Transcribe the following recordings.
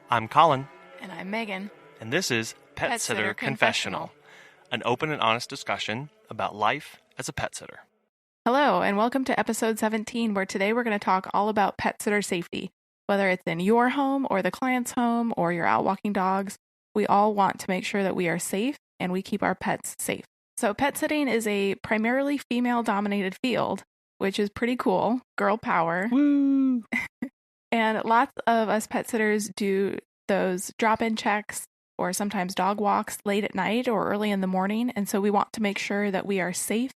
I'm Colin, And I'm Megan. and this is Pet Sitter Confessional, an open and honest discussion about life as a pet sitter. Hello, and welcome to episode 17, where today we're going to talk all about pet sitter safety. Whether it's in your home or the client's home or you're out walking dogs, we all want to make sure that we are safe and we keep our pets safe. So pet sitting is a primarily female-dominated field, which is pretty cool. Girl power. Woo! And lots of us pet sitters do those drop-in checks or sometimes dog walks late at night or early in the morning. And so we want to make sure that we are safe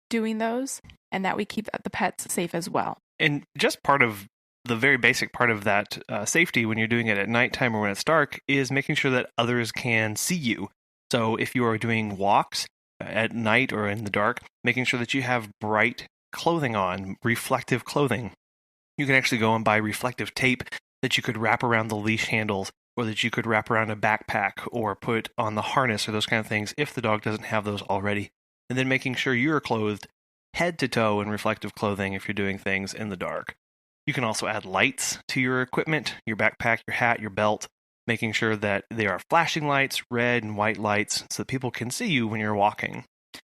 doing those and that we keep the pets safe as well. And just part of the very basic part of that safety when you're doing it at nighttime or when it's dark is making sure that others can see you. So if you are doing walks at night or in the dark, making sure that you have bright clothing on, reflective clothing. You can actually go and buy reflective tape that you could wrap around the leash handles or that you could wrap around a backpack or put on the harness or those kind of things if the dog doesn't have those already. And then making sure you're clothed head to toe in reflective clothing if you're doing things in the dark. You can also add lights to your equipment, your backpack, your hat, your belt, making sure that they are flashing lights, red and white lights, so that people can see you when you're walking.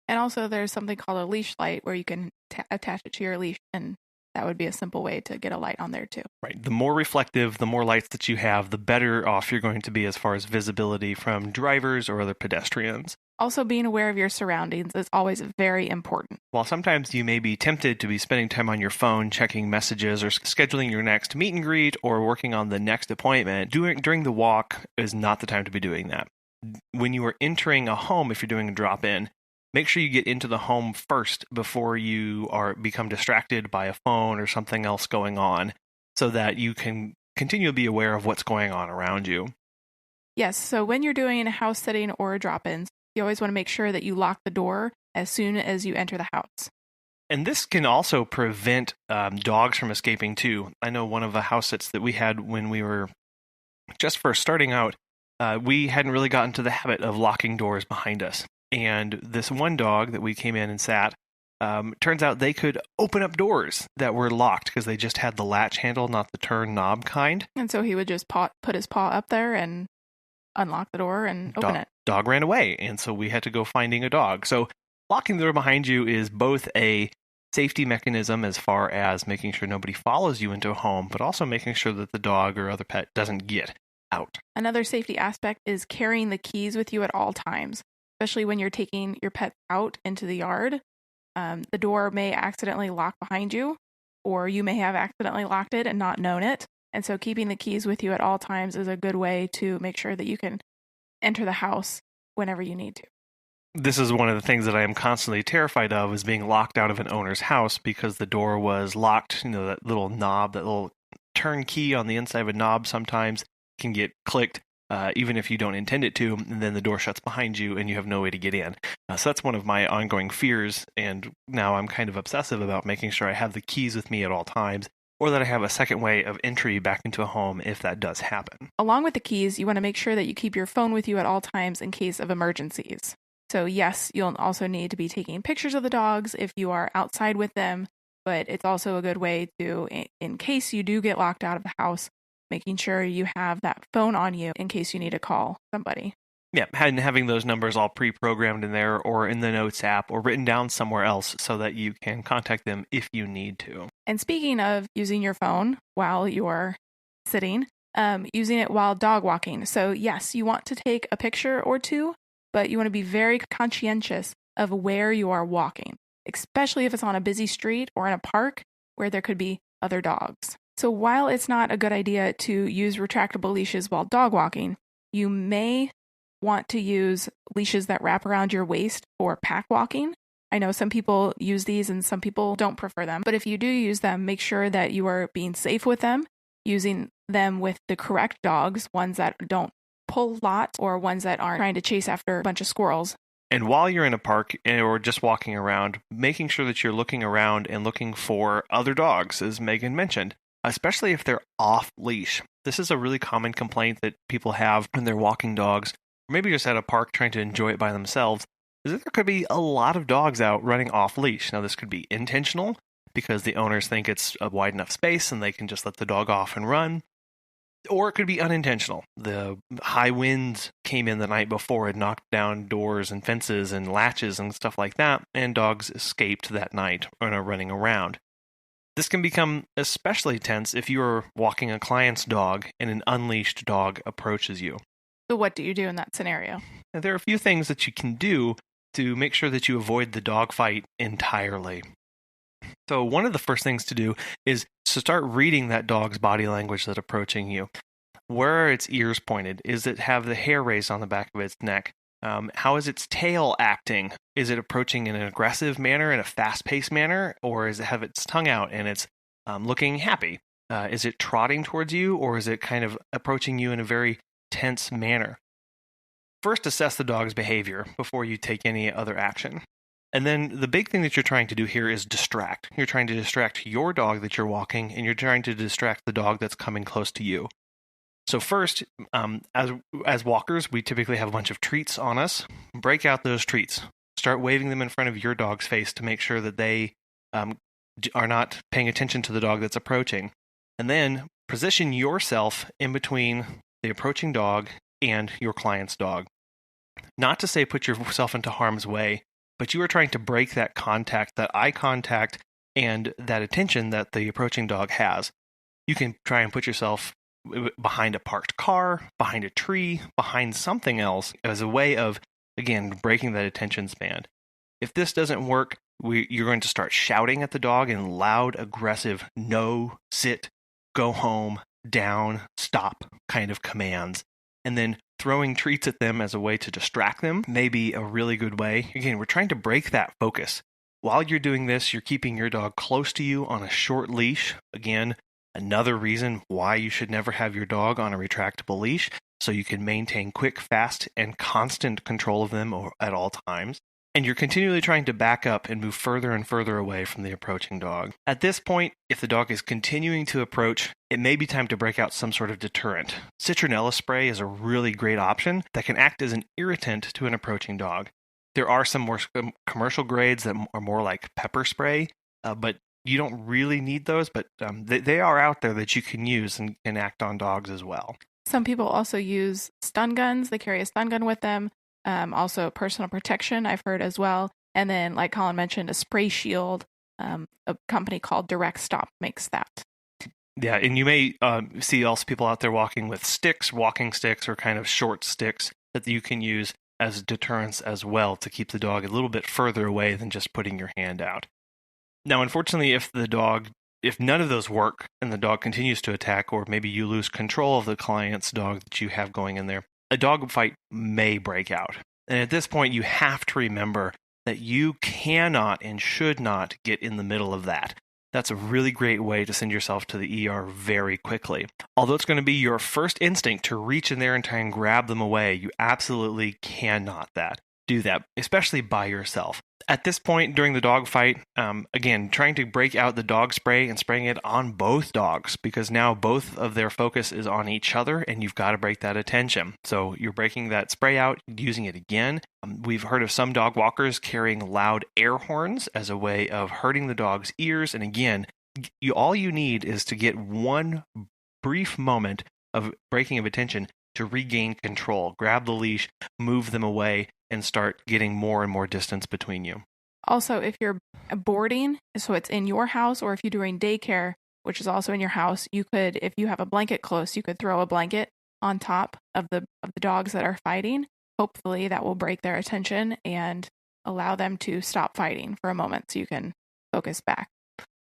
And also there's something called a leash light where you can attach it to your leash, and that would be a simple way to get a light on there too. Right. The more reflective, the more lights that you have, the better off you're going to be as far as visibility from drivers or other pedestrians. Also, being aware of your surroundings is always very important. While sometimes you may be tempted to be spending time on your phone checking messages or scheduling your next meet and greet or working on the next appointment, during the walk is not the time to be doing that. When you are entering a home, if you're doing a drop-in, make sure you get into the home first before you become distracted by a phone or something else going on so that you can continue to be aware of what's going on around you. Yes, so when you're doing a house sitting or a drop-ins, you always want to make sure that you lock the door as soon as you enter the house. And this can also prevent dogs from escaping too. I know one of the house sits that we had when we were just first starting out, we hadn't really gotten to the habit of locking doors behind us. And this one dog that we came in and sat, turns out they could open up doors that were locked because they just had the latch handle, not the turn knob kind. And so he would just put his paw up there and unlock the door and open it. Dog ran away, and so we had to go finding a dog. So locking the door behind you is both a safety mechanism as far as making sure nobody follows you into a home, but also making sure that the dog or other pet doesn't get out. Another safety aspect is carrying the keys with you at all times, especially when you're taking your pet out into the yard. The door may accidentally lock behind you, or you may have accidentally locked it and not known it. And so keeping the keys with you at all times is a good way to make sure that you can enter the house whenever you need to. This is one of the things that I am constantly terrified of, is being locked out of an owner's house because the door was locked. You know, that little knob, that little turn key on the inside of a knob sometimes can get clicked. Even if you don't intend it to, and then the door shuts behind you and you have no way to get in. So that's one of my ongoing fears, and now I'm kind of obsessive about making sure I have the keys with me at all times, or that I have a second way of entry back into a home if that does happen. Along with the keys, you want to make sure that you keep your phone with you at all times in case of emergencies. So yes, you'll also need to be taking pictures of the dogs if you are outside with them, but it's also a good way to, in case you do get locked out of the house, making sure you have that phone on you in case you need to call somebody. Yeah, and having those numbers all pre-programmed in there or in the Notes app or written down somewhere else so that you can contact them if you need to. And speaking of using your phone while you're sitting, using it while dog walking. So yes, you want to take a picture or two, but you want to be very conscientious of where you are walking, especially if it's on a busy street or in a park where there could be other dogs. So while it's not a good idea to use retractable leashes while dog walking, you may want to use leashes that wrap around your waist for pack walking. I know some people use these and some people don't prefer them, but if you do use them, make sure that you are being safe with them, using them with the correct dogs, ones that don't pull lots or ones that aren't trying to chase after a bunch of squirrels. And while you're in a park or just walking around, making sure that you're looking around and looking for other dogs, as Megan mentioned, especially if they're off leash. This is a really common complaint that people have when they're walking dogs, or maybe just at a park trying to enjoy it by themselves, is that there could be a lot of dogs out running off leash. Now, this could be intentional because the owners think it's a wide enough space and they can just let the dog off and run. Or it could be unintentional. The high winds came in the night before and knocked down doors and fences and latches and stuff like that, and dogs escaped that night and are running around. This can become especially tense if you are walking a client's dog and an unleashed dog approaches you. So what do you do in that scenario? And there are a few things that you can do to make sure that you avoid the dog fight entirely. So one of the first things to do is to start reading that dog's body language that's approaching you. Where are its ears pointed? Is it have the hair raised on the back of its neck? How is its tail acting? Is it approaching in an aggressive manner, in a fast-paced manner, or is it have its tongue out and it's looking happy? Is it trotting towards you, or is it kind of approaching you in a very tense manner? First, assess the dog's behavior before you take any other action. And then the big thing that you're trying to do here is distract. You're trying to distract your dog that you're walking, and you're trying to distract the dog that's coming close to you. So first, as walkers, we typically have a bunch of treats on us. Break out those treats. Start waving them in front of your dog's face to make sure that they are not paying attention to the dog that's approaching. And then position yourself in between the approaching dog and your client's dog. Not to say put yourself into harm's way, but you are trying to break that contact, that eye contact, and that attention that the approaching dog has. You can try and put yourself behind a parked car, behind a tree, behind something else as a way of, again, breaking that attention span. If this doesn't work, you're going to start shouting at the dog in loud, aggressive, no, sit, go home, down, stop kind of commands. And then throwing treats at them as a way to distract them may be a really good way. Again, we're trying to break that focus. While you're doing this, you're keeping your dog close to you on a short leash. Again, another reason why you should never have your dog on a retractable leash, so you can maintain quick, fast, and constant control of them at all times. And you're continually trying to back up and move further and further away from the approaching dog. At this point, if the dog is continuing to approach, it may be time to break out some sort of deterrent. Citronella spray is a really great option that can act as an irritant to an approaching dog. There are some more commercial grades that are more like pepper spray, but you don't really need those, but they are out there that you can use and can act on dogs as well. Some people also use stun guns. They carry a stun gun with them. Also personal protection, I've heard as well. And then, like Colin mentioned, a spray shield. A company called Direct Stop makes that. Yeah, and you may see also people out there walking with sticks, walking sticks, or kind of short sticks that you can use as deterrents as well to keep the dog a little bit further away than just putting your hand out. Now, unfortunately, if none of those work and the dog continues to attack, or maybe you lose control of the client's dog that you have going in there, a dog fight may break out. And at this point, you have to remember that you cannot and should not get in the middle of that. That's a really great way to send yourself to the ER very quickly. Although it's going to be your first instinct to reach in there and try and grab them away, you absolutely cannot do that, especially by yourself. At this point during the dog fight, again, trying to break out the dog spray and spraying it on both dogs, because now both of their focus is on each other and you've got to break that attention. So you're breaking that spray out, using it again. We've heard of some dog walkers carrying loud air horns as a way of hurting the dog's ears. And again, all you need is to get one brief moment of breaking of attention to regain control. Grab the leash, move them away, and start getting more and more distance between you. Also, if you're boarding, so it's in your house, or if you're doing daycare, which is also in your house, you could, if you have a blanket close, you could throw a blanket on top of the dogs that are fighting. Hopefully that will break their attention and allow them to stop fighting for a moment so you can focus back.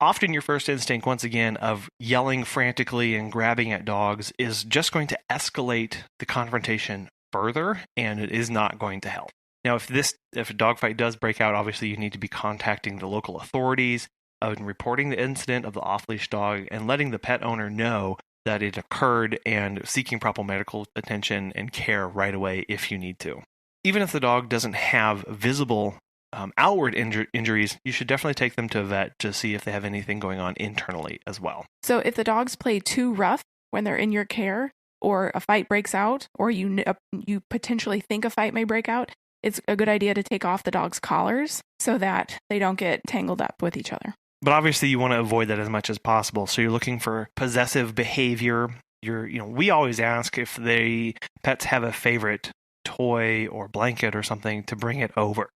Often your first instinct, once again, of yelling frantically and grabbing at dogs is just going to escalate the confrontation further, and it is not going to help. Now, if a dogfight does break out, obviously you need to be contacting the local authorities and reporting the incident of the off-leash dog and letting the pet owner know that it occurred and seeking proper medical attention and care right away if you need to. Even if the dog doesn't have visible outward injuries, you should definitely take them to a vet to see if they have anything going on internally as well. So if the dogs play too rough when they're in your care, or a fight breaks out, or you potentially think a fight may break out, it's a good idea to take off the dog's collars so that they don't get tangled up with each other. But obviously you want to avoid that as much as possible. So you're looking for possessive behavior. we always ask if pets have a favorite toy or blanket or something to bring it over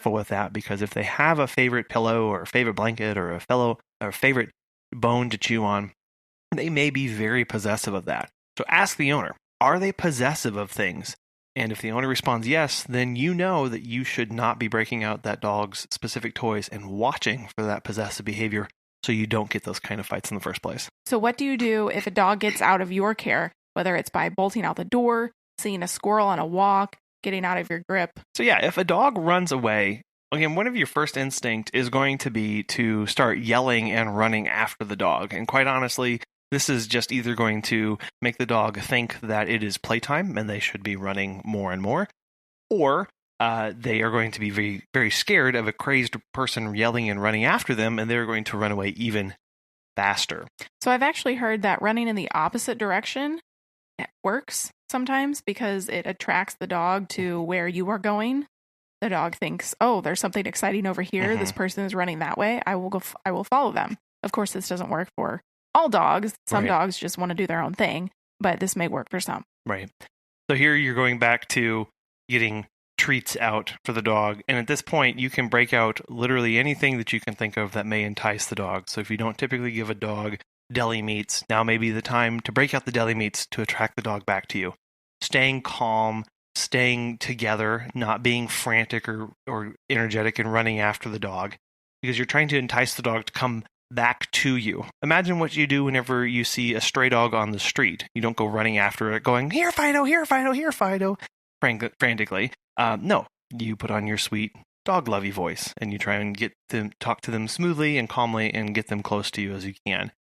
with that, because if they have a favorite pillow or a favorite blanket or a favorite bone to chew on, they may be very possessive of that. So ask the owner, are they possessive of things? And if the owner responds yes, then you know that you should not be breaking out that dog's specific toys and watching for that possessive behavior so you don't get those kind of fights in the first place. So what do you do if a dog gets out of your care, whether it's by bolting out the door, seeing a squirrel on a walk, getting out of your grip? So yeah, if a dog runs away, again, one of your first instinct is going to be to start yelling and running after the dog. And quite honestly, this is just either going to make the dog think that it is playtime and they should be running more and more, or they are going to be very, very scared of a crazed person yelling and running after them, and they're going to run away even faster. So I've actually heard that running in the opposite direction works sometimes because it attracts the dog to where you are going. The dog thinks, oh, there's something exciting over here. This person is running that way. I will follow them. Of course, this doesn't work for all dogs. Some dogs just want to do their own thing, but this may work for some. Right. So here you're going back to getting treats out for the dog. And at this point, you can break out literally anything that you can think of that may entice the dog. So if you don't typically give a dog deli meats, now may be the time to break out the deli meats to attract the dog back to you. Staying calm, staying together, not being frantic or energetic and running after the dog, because you're trying to entice the dog to come back to you. Imagine what you do whenever you see a stray dog on the street. You don't go running after it going, here, Fido, here, Fido, here, Fido, frantically. No, you put on your sweet dog lovey voice and you try and talk to them smoothly and calmly and get them close to you as you can.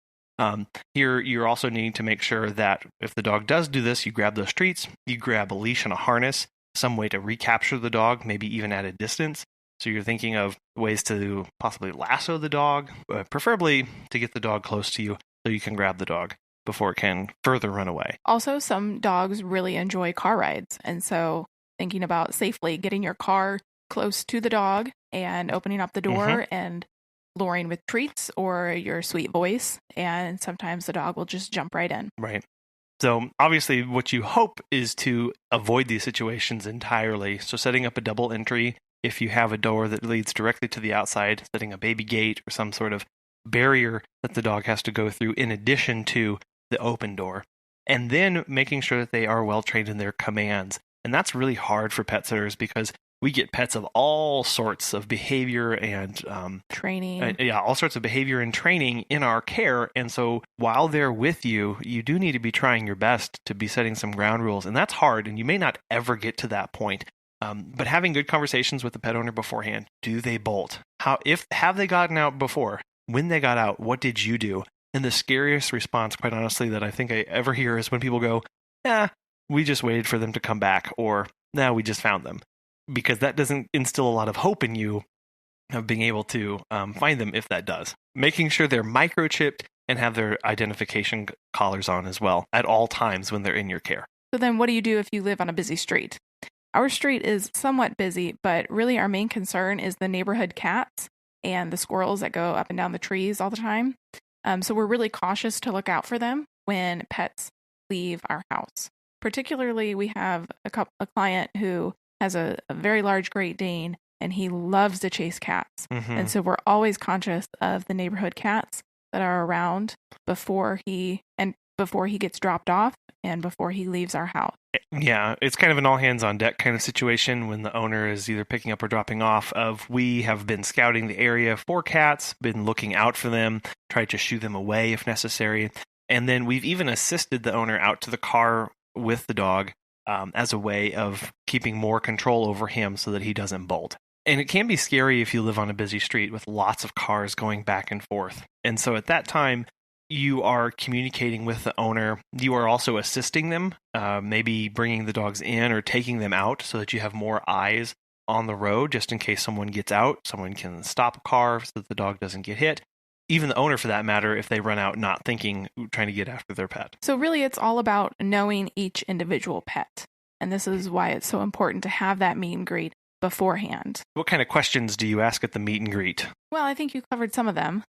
Here, you're also needing to make sure that if the dog does do this, you grab those treats, you grab a leash and a harness, some way to recapture the dog, maybe even at a distance. So you're thinking of ways to possibly lasso the dog, preferably to get the dog close to you so you can grab the dog before it can further run away. Also, some dogs really enjoy car rides. And so thinking about safely getting your car close to the dog and opening up the door and luring with treats or your sweet voice. And sometimes the dog will just jump right in. Right. So obviously what you hope is to avoid these situations entirely. So setting up a double entry, if you have a door that leads directly to the outside, setting a baby gate or some sort of barrier that the dog has to go through in addition to the open door. And then making sure that they are well trained in their commands. And that's really hard for pet sitters because we get pets of all sorts of behavior and training. All sorts of behavior and training in our care. And so while they're with you, you do need to be trying your best to be setting some ground rules. And that's hard. And you may not ever get to that point. But having good conversations with the pet owner beforehand. Do they bolt? Have they gotten out before? When they got out, what did you do? And the scariest response, quite honestly, that I think I ever hear is when people go, we just waited for them to come back, or we just found them. Because that doesn't instill a lot of hope in you of being able to find them if that does. Making sure they're microchipped and have their identification collars on as well at all times when they're in your care. So then what do you do if you live on a busy street? Our street is somewhat busy, but really our main concern is the neighborhood cats and the squirrels that go up and down the trees all the time. So we're really cautious to look out for them when pets leave our house. Particularly, we have a client who has a very large Great Dane, and he loves to chase cats. And so we're always conscious of the neighborhood cats that are around before he gets dropped off and before he leaves our house. Yeah, it's kind of an all hands on deck kind of situation when the owner is either picking up or dropping off. We have been scouting the area for cats, been looking out for them, tried to shoo them away if necessary. And then we've even assisted the owner out to the car with the dog as a way of keeping more control over him so that he doesn't bolt. And it can be scary if you live on a busy street with lots of cars going back and forth. And so at that time, you are communicating with the owner. You are also assisting them, maybe bringing the dogs in or taking them out so that you have more eyes on the road just in case someone gets out. Someone can stop a car so that the dog doesn't get hit. Even the owner, for that matter, if they run out not thinking, trying to get after their pet. So really, it's all about knowing each individual pet. And this is why it's so important to have that meet and greet beforehand. What kind of questions do you ask at the meet and greet? Well, I think you covered some of them.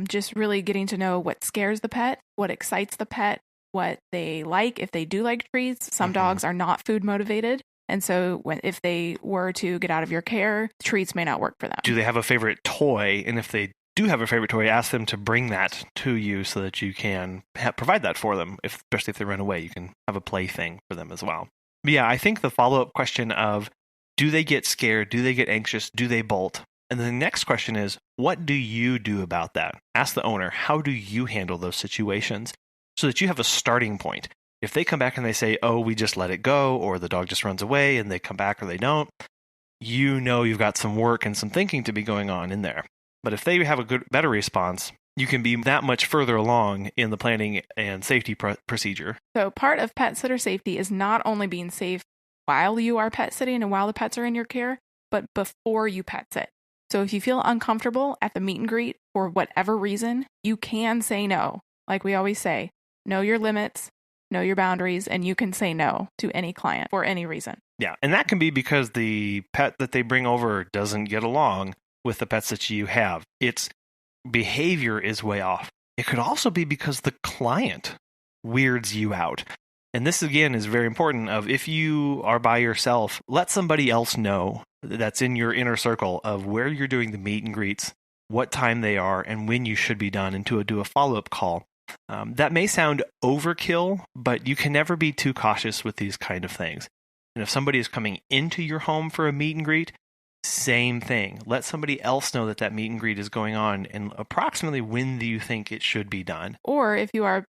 Just really getting to know what scares the pet, what excites the pet, what they like. If they do like treats, some dogs are not food motivated. And so if they were to get out of your care, treats may not work for them. Do they have a favorite toy? And if they do have a favorite toy, ask them to bring that to you so that you can provide that for them. Especially if they run away, you can have a plaything for them as well. But yeah, I think the follow-up question of, do they get scared? Do they get anxious? Do they bolt? And then the next question is, what do you do about that? Ask the owner, how do you handle those situations so that you have a starting point? If they come back and they say, oh, we just let it go, or the dog just runs away and they come back or they don't, you know you've got some work and some thinking to be going on in there. But if they have a better response, you can be that much further along in the planning and safety procedure. So part of pet sitter safety is not only being safe while you are pet sitting and while the pets are in your care, but before you pet sit. So if you feel uncomfortable at the meet and greet for whatever reason, you can say no. Like we always say, know your limits, know your boundaries, and you can say no to any client for any reason. Yeah, and that can be because the pet that they bring over doesn't get along with the pets that you have. Its behavior is way off. It could also be because the client weirds you out. And this, again, is very important of, if you are by yourself, let somebody else know that's in your inner circle of where you're doing the meet and greets, what time they are, and when you should be done, and to do a follow-up call. That may sound overkill, but you can never be too cautious with these kind of things. And if somebody is coming into your home for a meet and greet, same thing. Let somebody else know that meet and greet is going on, and approximately when do you think it should be done. Or if you are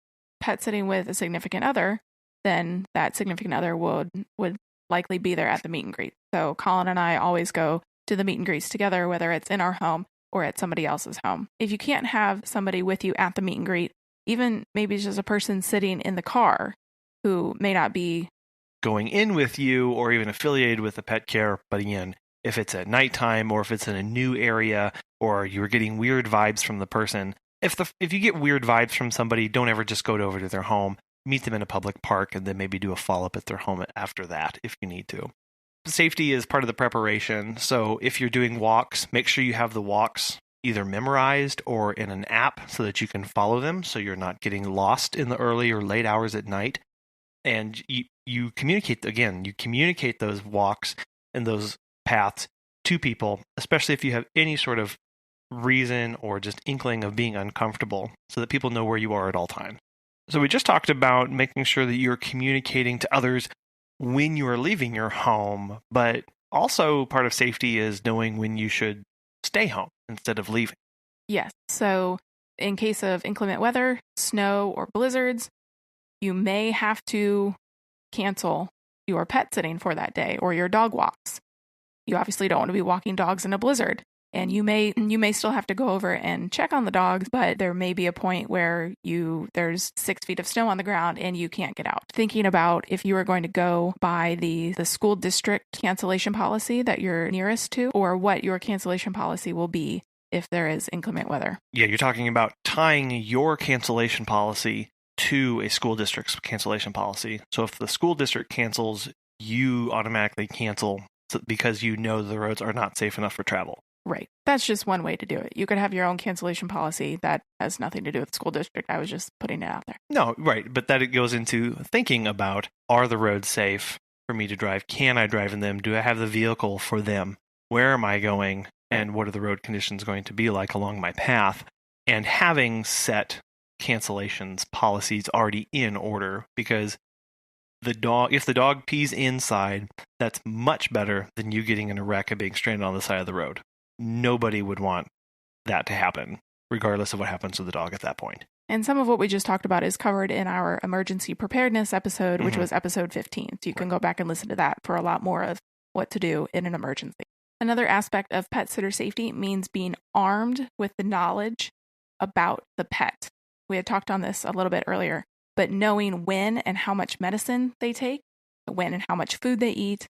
pet sitting with a significant other, then that significant other would likely be there at the meet and greet. So Colin and I always go to the meet and greets together, whether it's in our home or at somebody else's home. If you can't have somebody with you at the meet and greet, even maybe it's just a person sitting in the car who may not be going in with you or even affiliated with the pet care, but again, if it's at nighttime or if it's in a new area or you're getting weird vibes from the person, if you get weird vibes from somebody, don't ever just go over to their home. Meet them in a public park and then maybe do a follow-up at their home after that if you need to. Safety is part of the preparation. So if you're doing walks, make sure you have the walks either memorized or in an app so that you can follow them so you're not getting lost in the early or late hours at night. And you communicate those walks and those paths to people, especially if you have any sort of reason or just inkling of being uncomfortable, so that people know where you are at all times. So we just talked about making sure that you're communicating to others when you are leaving your home, but also part of safety is knowing when you should stay home instead of leaving. Yes. So in case of inclement weather, snow or blizzards, you may have to cancel your pet sitting for that day or your dog walks. You obviously don't want to be walking dogs in a blizzard. And you may still have to go over and check on the dogs, but there may be a point where there's 6 feet of snow on the ground and you can't get out. Thinking about if you are going to go by the school district cancellation policy that you're nearest to, or what your cancellation policy will be if there is inclement weather. Yeah, you're talking about tying your cancellation policy to a school district's cancellation policy. So if the school district cancels, you automatically cancel because you know the roads are not safe enough for travel. Right. That's just one way to do it. You could have your own cancellation policy that has nothing to do with the school district. I was just putting it out there. No, right. But that it goes into thinking about, are the roads safe for me to drive? Can I drive in them? Do I have the vehicle for them? Where am I going? And what are the road conditions going to be like along my path? And having set cancellations policies already in order, because if the dog pees inside, that's much better than you getting in a wreck and being stranded on the side of the road. Nobody would want that to happen, regardless of what happens to the dog at that point. And some of what we just talked about is covered in our emergency preparedness episode, which was episode 15. So you can go back and listen to that for a lot more of what to do in an emergency. Another aspect of pet sitter safety means being armed with the knowledge about the pet. We had talked on this a little bit earlier, but knowing when and how much medicine they take, when and how much food they eat,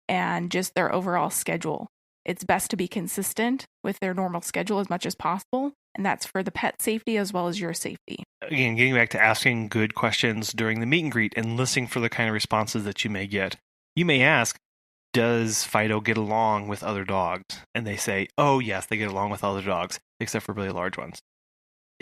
and just their overall schedule. It's best to be consistent with their normal schedule as much as possible, and that's for the pet safety as well as your safety. Again, getting back to asking good questions during the meet and greet and listening for the kind of responses that you may get. You may ask, does Fido get along with other dogs? And they say, oh yes, they get along with other dogs, except for really large ones.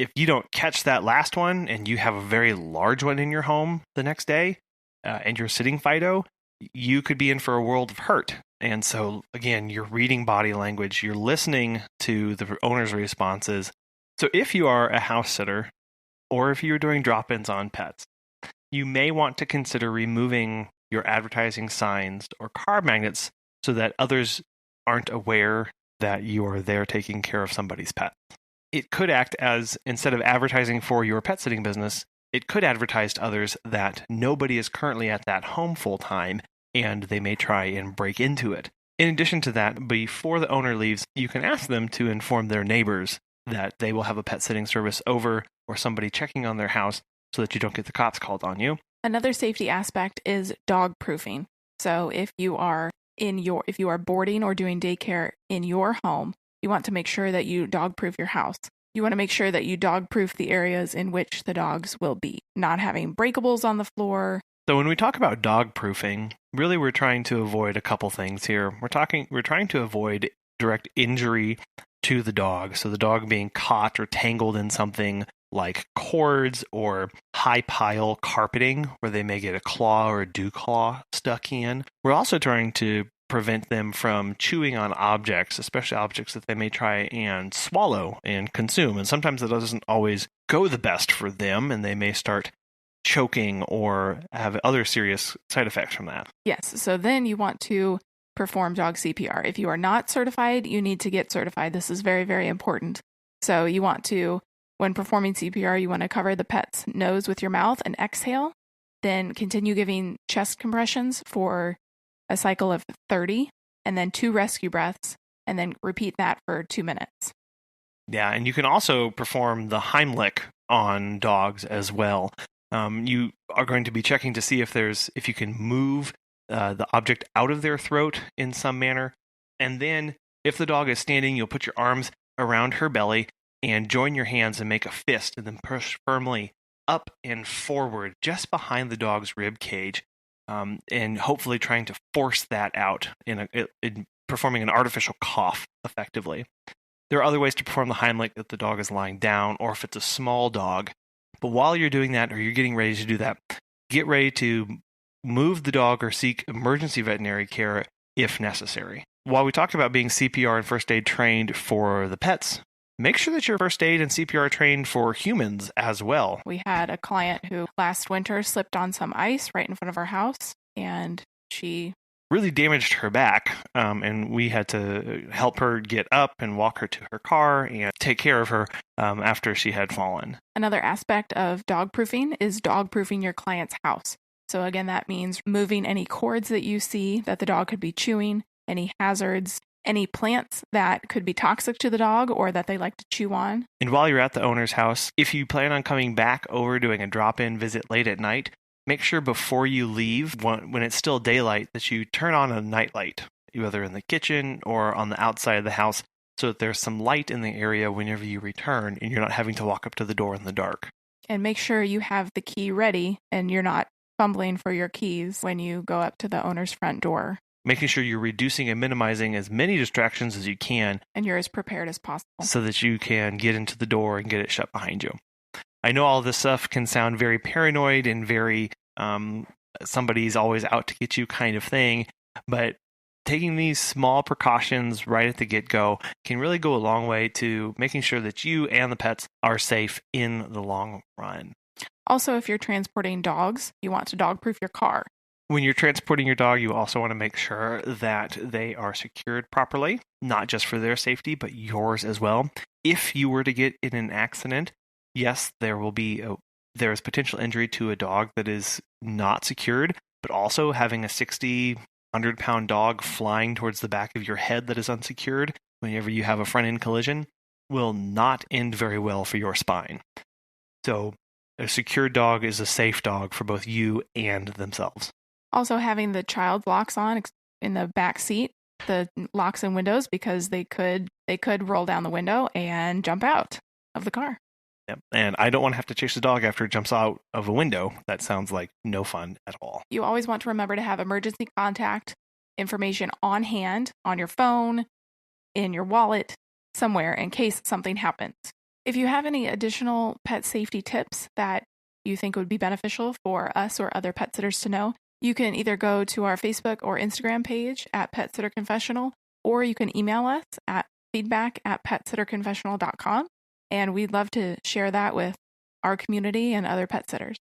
if you don't catch that last one and you have a very large one in your home the next day, and you're sitting Fido, you could be in for a world of hurt. And so, again, you're reading body language, you're listening to the owner's responses. So if you are a house sitter, or if you're doing drop-ins on pets, you may want to consider removing your advertising signs or car magnets so that others aren't aware that you are there taking care of somebody's pet. It could act as, instead of advertising for your pet sitting business, it could advertise to others that nobody is currently at that home full time and they may try and break into it. In addition to that, before the owner leaves, you can ask them to inform their neighbors that they will have a pet sitting service over or somebody checking on their house so that you don't get the cops called on you. Another safety aspect is dog proofing. So if you are boarding or doing daycare in your home, you want to make sure that you dog proof your house. You want to make sure that you dog proof the areas in which the dogs will be, not having breakables on the floor. So when we talk about dog proofing, really we're trying to avoid a couple things here. We're trying to avoid direct injury to the dog. So the dog being caught or tangled in something like cords or high pile carpeting where they may get a claw or a dew claw stuck in. We're also trying to prevent them from chewing on objects, especially objects that they may try and swallow and consume. And sometimes that doesn't always go the best for them, and they may start choking or have other serious side effects from that. Yes, so then you want to perform dog CPR. If you are not certified, you need to get certified. This is very, very important. So you want to, when performing CPR, you want to cover the pet's nose with your mouth and exhale, then continue giving chest compressions for a cycle of 30, and then 2 rescue breaths, and then repeat that for 2 minutes. Yeah, and you can also perform the Heimlich on dogs as well. You are going to be checking to see if you can move the object out of their throat in some manner. And then if the dog is standing, you'll put your arms around her belly and join your hands and make a fist and then push firmly up and forward just behind the dog's rib cage, and hopefully trying to force that out in performing an artificial cough effectively. There are other ways to perform the Heimlich if the dog is lying down or if it's a small dog. But while you're doing that or you're getting ready to do that, get ready to move the dog or seek emergency veterinary care if necessary. While we talked about being CPR and first aid trained for the pets, make sure that you're first aid and CPR trained for humans as well. We had a client who last winter slipped on some ice right in front of our house, and she really damaged her back, and we had to help her get up and walk her to her car and take care of her after she had fallen. Another aspect of dog proofing is dog proofing your client's house. So again, that means moving any cords that you see that the dog could be chewing, any hazards, any plants that could be toxic to the dog or that they like to chew on. And while you're at the owner's house, if you plan on coming back over doing a drop-in visit late at night, make sure before you leave, when it's still daylight, that you turn on a night light, whether in the kitchen or on the outside of the house, so that there's some light in the area whenever you return and you're not having to walk up to the door in the dark. And make sure you have the key ready and you're not fumbling for your keys when you go up to the owner's front door. Making sure you're reducing and minimizing as many distractions as you can. And you're as prepared as possible. So that you can get into the door and get it shut behind you. I know all this stuff can sound very paranoid and very somebody's always out to get you kind of thing, but taking these small precautions right at the get-go can really go a long way to making sure that you and the pets are safe in the long run. Also, if you're transporting dogs, you want to dog-proof your car. When you're transporting your dog, you also want to make sure that they are secured properly, not just for their safety, but yours as well. If you were to get in an accident, yes, there is potential injury to a dog that is not secured, but also having a 60, 100-pound dog flying towards the back of your head that is unsecured whenever you have a front-end collision will not end very well for your spine. So a secured dog is a safe dog for both you and themselves. Also having the child locks on in the back seat, the locks and windows, because they could roll down the window and jump out of the car. Yep. And I don't want to have to chase the dog after it jumps out of a window. That sounds like no fun at all. You always want to remember to have emergency contact information on hand, on your phone, in your wallet, somewhere in case something happens. If you have any additional pet safety tips that you think would be beneficial for us or other pet sitters to know, you can either go to our Facebook or Instagram page at Pet Sitter Confessional, or you can email us at feedback@petsitterconfessional.com, and we'd love to share that with our community and other pet sitters.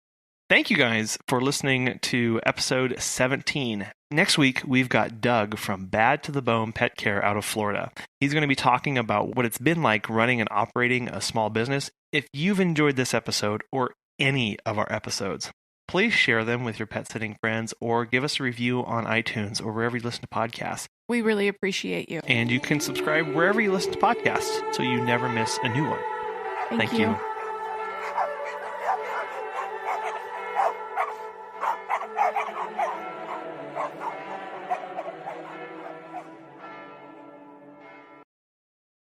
Thank you guys for listening to episode 17. Next week, we've got Doug from Bad to the Bone Pet Care out of Florida. He's going to be talking about what it's been like running and operating a small business. If you've enjoyed this episode or any of our episodes, please share them with your pet sitting friends or give us a review on iTunes or wherever you listen to podcasts. We really appreciate you. And you can subscribe wherever you listen to podcasts so you never miss a new one. Thank you.